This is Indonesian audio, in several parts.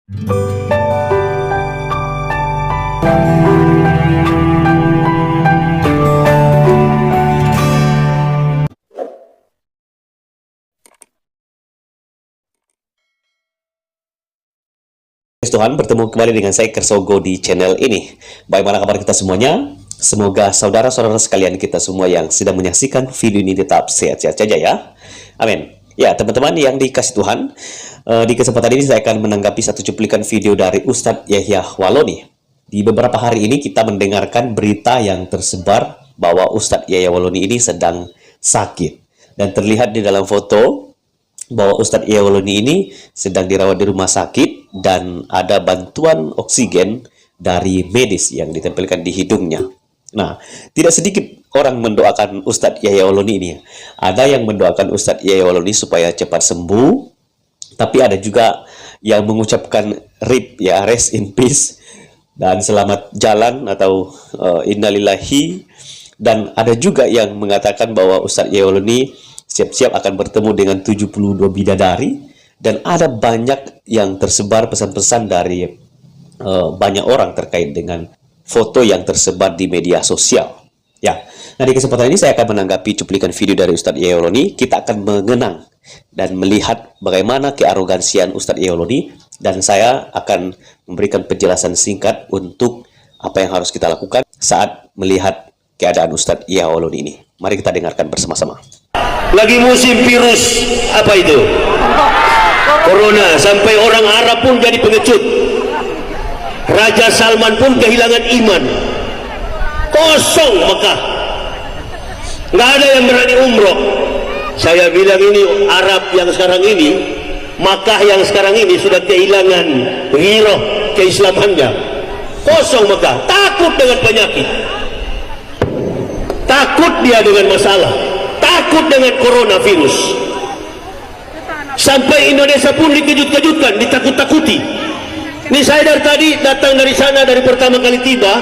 Tuhan, bertemu kembali dengan saya Kersogo di channel ini. Bagaimana kabar kita semuanya? Semoga saudara-saudara sekalian kita semua yang sedang menyaksikan video ini tetap sehat-sehat saja ya. Amin. Ya, teman-teman yang dikasih Tuhan, di kesempatan ini saya akan menanggapi satu cuplikan video dari Ustadz Yahya Waloni. Di beberapa hari ini kita mendengarkan berita yang tersebar bahwa Ustadz Yahya Waloni ini sedang sakit. Dan terlihat di dalam foto bahwa Ustadz Yahya Waloni ini sedang dirawat di rumah sakit dan ada bantuan oksigen dari medis yang ditempelkan di hidungnya. Nah, tidak sedikit orang mendoakan Ustadz Yahya Waloni ini. Ada yang mendoakan Ustadz Yahya Waloni supaya cepat sembuh, tapi ada juga yang mengucapkan RIP ya, rest in peace, dan selamat jalan atau innalillahi. Dan ada juga yang mengatakan bahwa Ustadz Yahya Waloni siap-siap akan bertemu dengan 72 bidadari, dan ada banyak yang tersebar pesan-pesan dari banyak orang terkait dengan foto yang tersebar di media sosial. Ya, nah di kesempatan ini saya akan menanggapi cuplikan video dari Ustadz Yahya Waloni. Kita akan mengenang dan melihat bagaimana kearogansian Ustadz Yahya Waloni, dan saya akan memberikan penjelasan singkat untuk apa yang harus kita lakukan saat melihat keadaan Ustadz Yahya Waloni ini. Mari kita dengarkan bersama-sama. Lagi musim virus apa itu? Corona, sampai orang Arab pun jadi pengecut. Raja Salman pun kehilangan iman. Kosong Mekah. Nggak ada yang berani umroh. Saya bilang ini Arab yang sekarang ini, Makkah yang sekarang ini sudah kehilangan ghirah keislamannya. Kosong Mekah, takut dengan penyakit. Takut dia dengan masalah. Takut dengan coronavirus. Sampai Indonesia pun dikejut-kejutkan, ditakut-takuti. Ini saya dari tadi datang dari sana, dari pertama kali tiba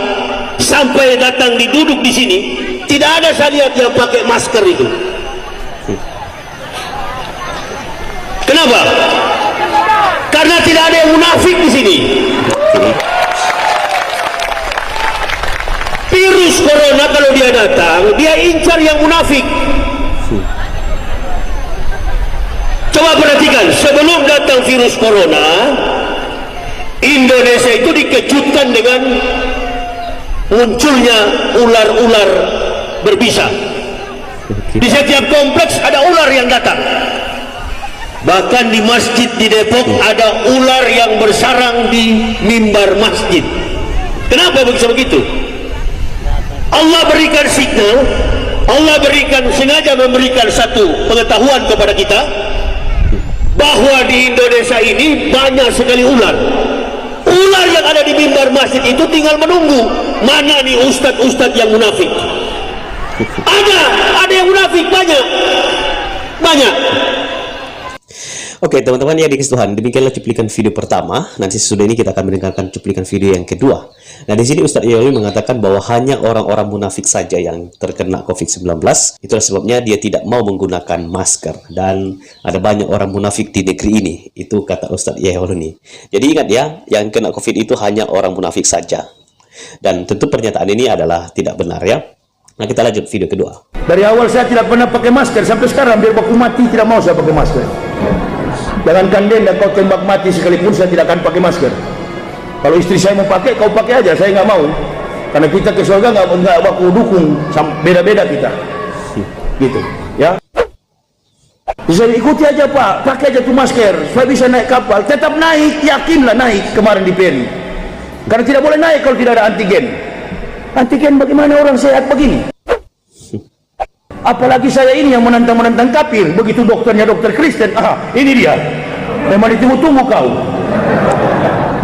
sampai datang diduduk di sini, tidak ada saya lihat yang pakai masker itu. Kenapa? Karena tidak ada yang munafik di sini. Virus corona kalau dia datang, dia incar yang munafik. Coba perhatikan, sebelum datang virus corona, Indonesia itu dikejutkan dengan munculnya ular-ular berbisa. Di setiap kompleks ada ular yang datang. Bahkan di masjid di Depok ada ular yang bersarang di mimbar masjid. Kenapa begitu? Allah berikan signal, Allah sengaja memberikan satu pengetahuan kepada kita bahwa di Indonesia ini banyak sekali ular. Ular yang ada di mimbar masjid itu tinggal menunggu mana nih ustadz-ustadz yang munafik. Ada yang munafik, banyak. Oke teman-teman ya dikasih Tuhan, demikianlah cuplikan video pertama. Nanti sesudah ini kita akan mendengarkan cuplikan video yang kedua. Nah di sini Ustadz Yahya Waloni mengatakan bahwa hanya orang-orang munafik saja yang terkena COVID-19. Itulah sebabnya dia tidak mau menggunakan masker. Dan ada banyak orang munafik di negeri ini. Itu kata Ustadz Yahya Waloni. Jadi ingat ya, yang kena COVID itu hanya orang munafik saja. Dan tentu pernyataan ini adalah tidak benar ya. Nah kita lanjut video kedua. Dari awal saya tidak pernah pakai masker, sampai sekarang biar baku mati tidak mau saya pakai masker. Jangankan dan kau tembak mati sekalipun saya tidak akan pakai masker. Kalau istri saya mau pakai, kau pakai aja, saya nggak mau. Karena kita ke surga nggak baku dukung, beda-beda kita. Gitu, ya. Bisa ikuti aja Pak, pakai aja tuh masker, supaya bisa naik kapal. Tetap naik, yakinlah naik kemarin di Peri. Karena tidak boleh naik kalau tidak ada antigen. Antigen bagaimana orang sehat begini? Apalagi saya ini yang menantang kafir. Begitu dokternya dokter Kristen, ini dia. Memang ditunggu-tunggu kau.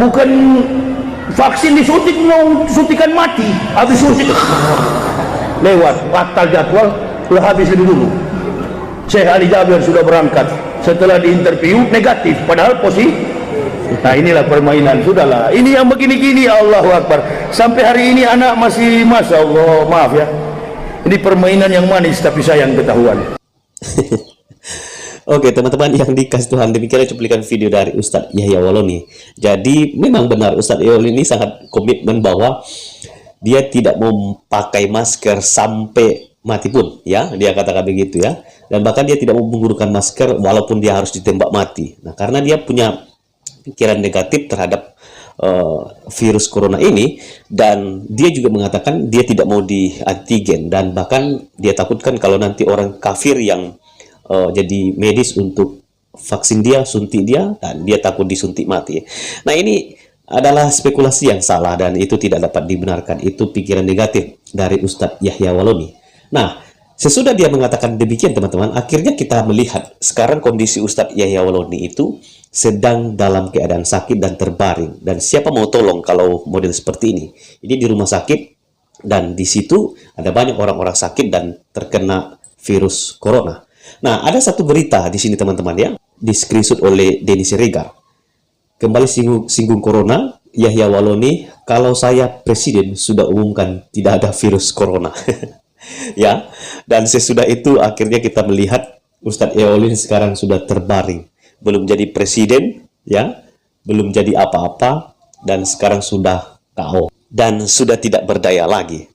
Bukan vaksin disuntik, mau suntikan mati. Habis suntik lewat, batal jadwal, sudah habis lebih dulu. Syekh Ali Jabir sudah berangkat. Setelah diinterview negatif, padahal positif. Nah inilah permainan, sudahlah. Ini yang begini-gini, Allahu Akbar. Sampai hari ini anak masih, Masya Allah, maaf ya. Ini permainan yang manis tapi sayang ketahuan. Oke teman-teman yang dikasih Tuhan, demikianlah cuplikan video dari Ustadz Yahya Waloni. Jadi memang benar Ustadz Yahya Waloni sangat komitmen bahwa dia tidak mau pakai masker sampai mati pun, ya, dia katakan begitu ya. Dan bahkan dia tidak mau menggunakan masker walaupun dia harus ditembak mati. Nah, karena dia punya pikiran negatif terhadap virus corona ini, dan dia juga mengatakan dia tidak mau di antigen, dan bahkan dia takutkan kalau nanti orang kafir yang jadi medis untuk vaksin dia, suntik dia, dan dia takut disuntik mati. Nah, ini adalah spekulasi yang salah dan itu tidak dapat dibenarkan. Itu pikiran negatif dari Ustadz Yahya Waloni. Nah, sesudah dia mengatakan demikian teman-teman, akhirnya kita melihat sekarang kondisi Ustadz Yahya Waloni itu sedang dalam keadaan sakit dan terbaring. Dan siapa mau tolong kalau model seperti ini? Ini di rumah sakit dan di situ ada banyak orang-orang sakit dan terkena virus corona. Nah, ada satu berita di sini teman-teman ya, di screenshot oleh Denny Siregar. Kembali singgung corona, Yahya Waloni, kalau saya presiden sudah umumkan tidak ada virus corona. Ya, dan sesudah itu akhirnya kita melihat Ustadz Yahya Waloni sekarang sudah terbaring. Belum jadi presiden, ya, belum jadi apa-apa, dan sekarang sudah KO. Dan sudah tidak berdaya lagi.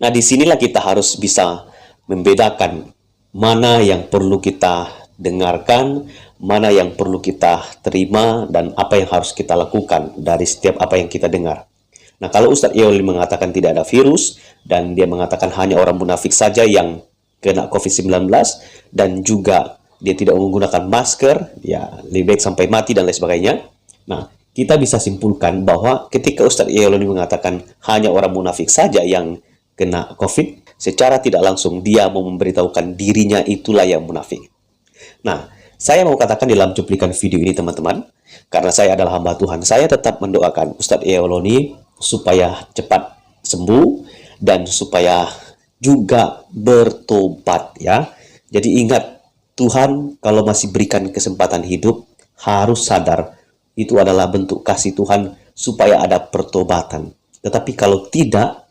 Nah, disinilah kita harus bisa membedakan mana yang perlu kita dengarkan, mana yang perlu kita terima, dan apa yang harus kita lakukan dari setiap apa yang kita dengar. Nah, kalau Ustadz Yahya mengatakan tidak ada virus, dan dia mengatakan hanya orang munafik saja yang kena COVID-19, dan juga dia tidak menggunakan masker, ya lebih baik sampai mati dan lain sebagainya. Nah, kita bisa simpulkan bahwa ketika Ustadz Yahya mengatakan hanya orang munafik saja yang kena COVID, secara tidak langsung dia mau memberitahukan dirinya itulah yang munafik. Nah, saya mau katakan dalam cuplikan video ini teman-teman, karena saya adalah hamba Tuhan, saya tetap mendoakan Ustadz Yahya Waloni supaya cepat sembuh dan supaya juga bertobat ya. Jadi ingat, Tuhan kalau masih berikan kesempatan hidup harus sadar itu adalah bentuk kasih Tuhan supaya ada pertobatan. Tetapi kalau tidak,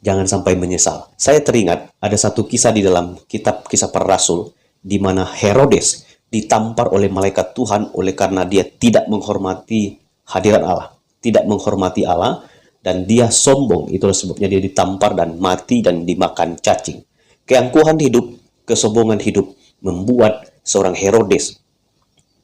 jangan sampai menyesal. Saya teringat ada satu kisah di dalam kitab Kisah Para Rasul di mana Herodes ditampar oleh malaikat Tuhan oleh karena dia tidak menghormati hadirat Allah, tidak menghormati Allah, dan dia sombong. Itulah sebabnya dia ditampar dan mati dan dimakan cacing. Keangkuhan hidup, kesombongan hidup membuat seorang Herodes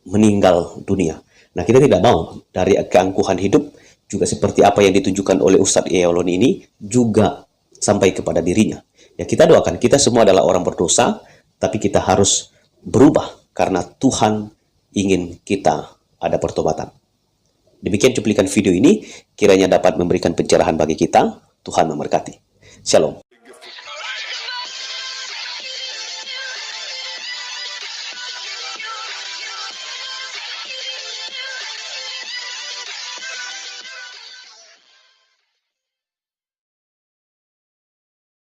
meninggal dunia. Nah, kita tidak mau dari keangkuhan hidup juga seperti apa yang ditunjukkan oleh Ustadz Yahya Waloni ini juga sampai kepada dirinya. Ya, kita doakan, kita semua adalah orang berdosa, tapi kita harus berubah karena Tuhan ingin kita ada pertobatan. Demikian cuplikan video ini, kiranya dapat memberikan pencerahan bagi kita. Tuhan memberkati. Shalom.